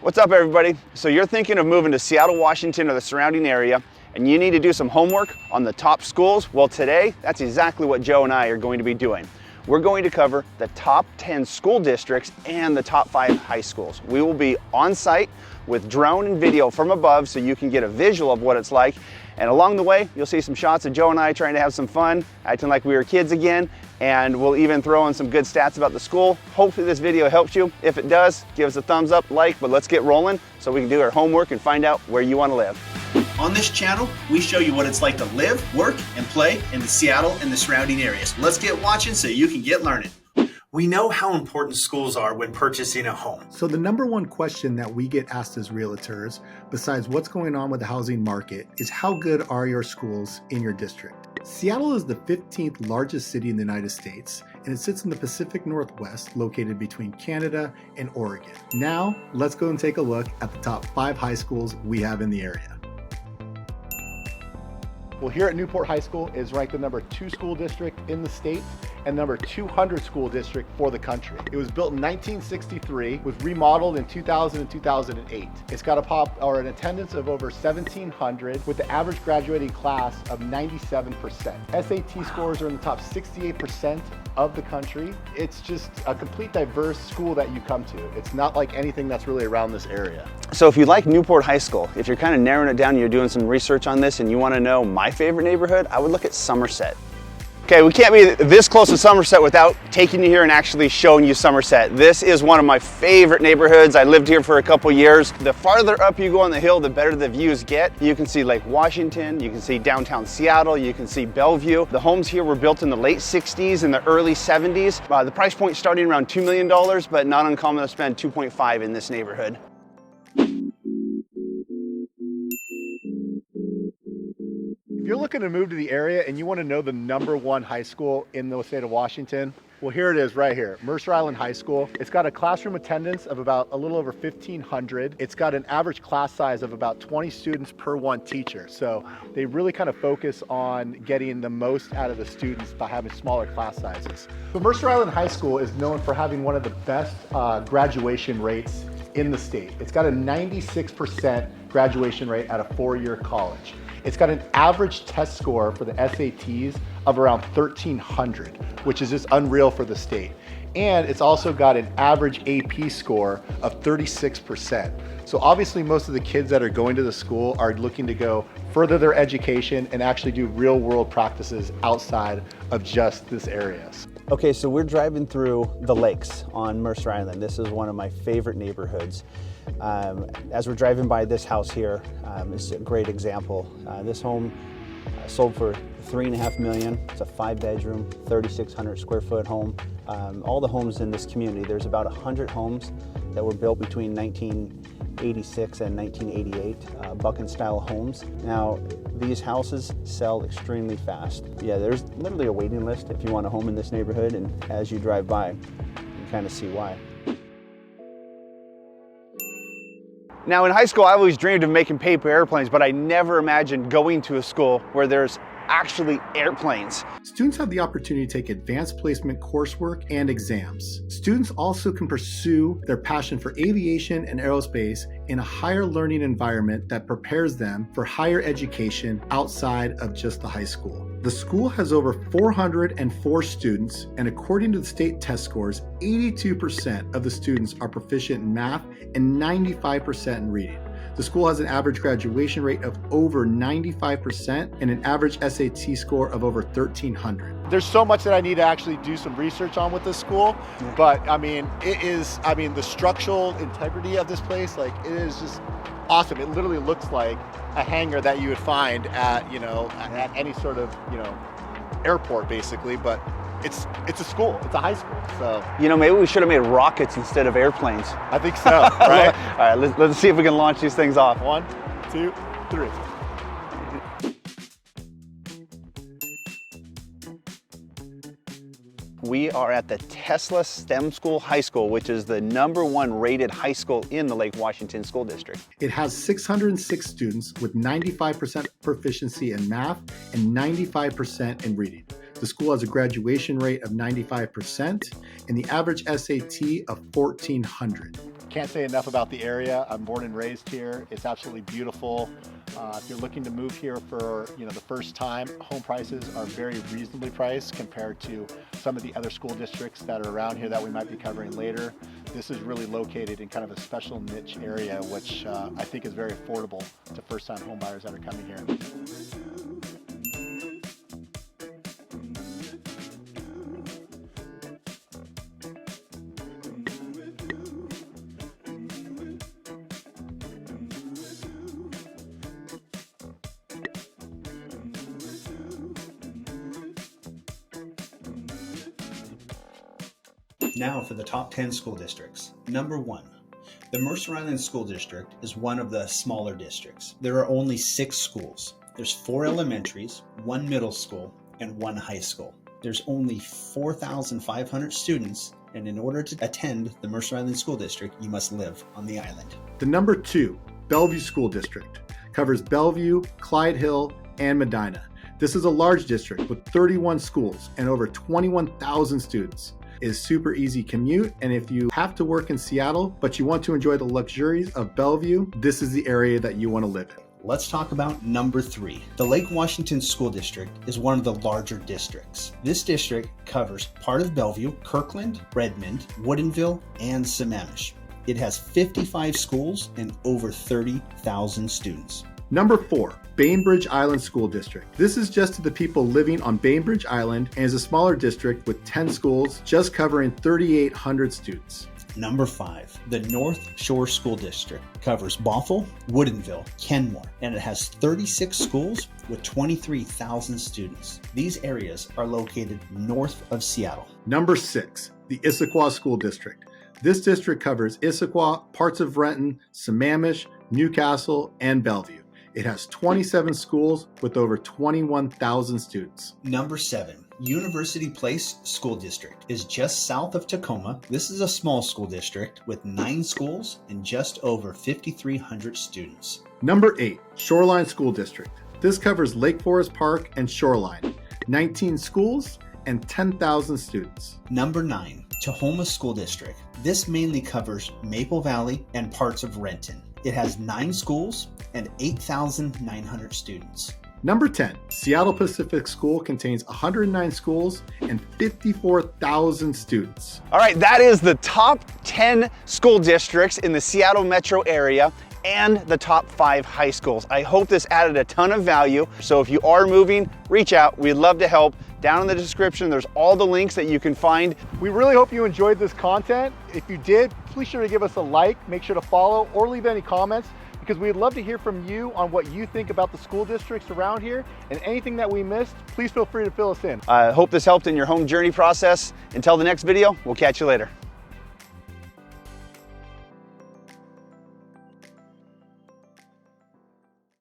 What's up, everybody? So you're thinking of moving to Seattle, Washington or the surrounding area, and you need to do some homework on the top schools? Well, today, that's exactly what Joe and I are going to be doing. We're going to cover the top 10 school districts and the top 5 high schools. We will be on site with drone and video from above so you can get a visual of what it's like. And along the way, you'll see some shots of Joe and I trying to have some fun, acting like we were kids again, and we'll even throw in some good stats about the school. Hopefully this video helps you. If it does, give us a thumbs up, like, but let's get rolling so we can do our homework and find out where you want to live. On this channel, we show you what it's like to live, work, and play in the Seattle and the surrounding areas. Let's get watching so you can get learning. We know how important schools are when purchasing a home. So the number one question that we get asked as realtors, besides what's going on with the housing market, is how good are your schools in your district? Seattle is the 15th largest city in the United States, and it sits in the Pacific Northwest, located between Canada and Oregon. Now, let's go and take a look at the top 5 high schools we have in the area. Well, here at Newport High School is ranked the number 2 school district in the state and number 200 school district for the country. It was built in 1963, was remodeled in 2000 and 2008. It's got an attendance of over 1,700 with the average graduating class of 97%. SAT scores are in the top 68% of the country. It's just a complete diverse school that you come to. It's not like anything that's really around this area. So if you like Newport High School, if you're kind of narrowing it down and you're doing some research on this and you want to know my favorite neighborhood, I would look at Somerset. Okay, we can't be this close to Somerset without taking you here and actually showing you Somerset. This is one of my favorite neighborhoods. I lived here for a couple years. The farther up you go on the hill, the better the views get. You can see Lake Washington, you can see downtown Seattle, you can see Bellevue. The homes here were built in the late 60s and the early 70s. The price point starting around $2 million, but not uncommon to spend 2.5 in this neighborhood. If you're looking to move to the area and you want to know the number 1 high school in the state of Washington, well, here it is right here, Mercer Island High School. It's got a classroom attendance of about a little over 1,500. It's got an average class size of about 20 students per 1 teacher. So they really kind of focus on getting the most out of the students by having smaller class sizes. So Mercer Island High School is known for having one of the best graduation rates in the state. It's got a 96% graduation rate at a 4-year college. It's got an average test score for the SATs of around 1,300, which is just unreal for the state. And it's also got an average AP score of 36%. So obviously most of the kids that are going to the school are looking to go further their education and actually do real world practices outside of just this area. Okay, so we're driving through the lakes on Mercer Island. This is one of my favorite neighborhoods. As we're driving by this house here, it's a great example. This home sold for $3.5 million. It's a 5-bedroom, 3,600 square foot home. All the homes in this community, there's about 100 homes that were built between 1986 and 1988, Buchan style homes. Now, these houses sell extremely fast. Yeah, there's literally a waiting list if you want a home in this neighborhood, and as you drive by, you kind of see why. Now in high school, I always dreamed of making paper airplanes, but I never imagined going to a school where there's actually airplanes. Students have the opportunity to take advanced placement coursework and exams. Students also can pursue their passion for aviation and aerospace in a higher learning environment that prepares them for higher education outside of just the high school. The school has over 404 students, and according to the state test scores, 82% of the students are proficient in math and 95% in reading. The school has an average graduation rate of over 95% and an average SAT score of over 1,300. There's so much that I need to actually do some research on with this school, but the structural integrity of this place, it is just awesome. It literally looks like a hangar that you would find at any sort of, airport basically, but it's a school, it's a high school, so. Maybe we should have made rockets instead of airplanes. I think so, right? All right, let's see if we can launch these things off. 1, 2, 3. We are at the Tesla STEM School High School, which is the #1 rated high school in the Lake Washington School District. It has 606 students with 95% proficiency in math and 95% in reading. The school has a graduation rate of 95% and the average SAT of 1,400. Can't say enough about the area. I'm born and raised here. It's absolutely beautiful. If you're looking to move here for the first time, home prices are very reasonably priced compared to some of the other school districts that are around here that we might be covering later. This is really located in kind of a special niche area, which I think is very affordable to first-time home buyers that are coming here. Now for the top 10 school districts. Number 1. The Mercer Island School District is one of the smaller districts. There are only 6 schools. There's 4 elementaries, 1 middle school, and 1 high school. There's only 4,500 students, and in order to attend the Mercer Island School District, you must live on the island. The number 2, Bellevue School District, covers Bellevue, Clyde Hill, and Medina. This is a large district with 31 schools and over 21,000 students. It is super easy commute, and if you have to work in Seattle, but you want to enjoy the luxuries of Bellevue, this is the area that you want to live in. Let's talk about number 3. The Lake Washington School District is one of the larger districts. This district covers part of Bellevue, Kirkland, Redmond, Woodinville, and Sammamish. It has 55 schools and over 30,000 students. Number 4, Bainbridge Island School District. This is just to the people living on Bainbridge Island and is a smaller district with 10 schools, just covering 3,800 students. Number 5, the North Shore School District covers Bothell, Woodinville, Kenmore, and it has 36 schools with 23,000 students. These areas are located north of Seattle. Number 6, the Issaquah School District. This district covers Issaquah, parts of Renton, Sammamish, Newcastle, and Bellevue. It has 27 schools with over 21,000 students. Number 7, University Place School District is just south of Tacoma. This is a small school district with 9 schools and just over 5,300 students. Number 8, Shoreline School District. This covers Lake Forest Park and Shoreline, 19 schools and 10,000 students. Number 9, Tahoma School District. This mainly covers Maple Valley and parts of Renton. It has 9 schools and 8,900 students. Number 10, Seattle Pacific School contains 109 schools and 54,000 students. All right, that is the top 10 school districts in the Seattle metro area and the top 5 high schools. I hope this added a ton of value. So if you are moving, reach out. We'd love to help. Down in the description, there's all the links that you can find. We really hope you enjoyed this content. If you did, please sure to give us a like, make sure to follow, or leave any comments, because we'd love to hear from you on what you think about the school districts around here, and anything that we missed, please feel free to fill us in. I hope this helped in your home journey process. Until the next video, we'll catch you later.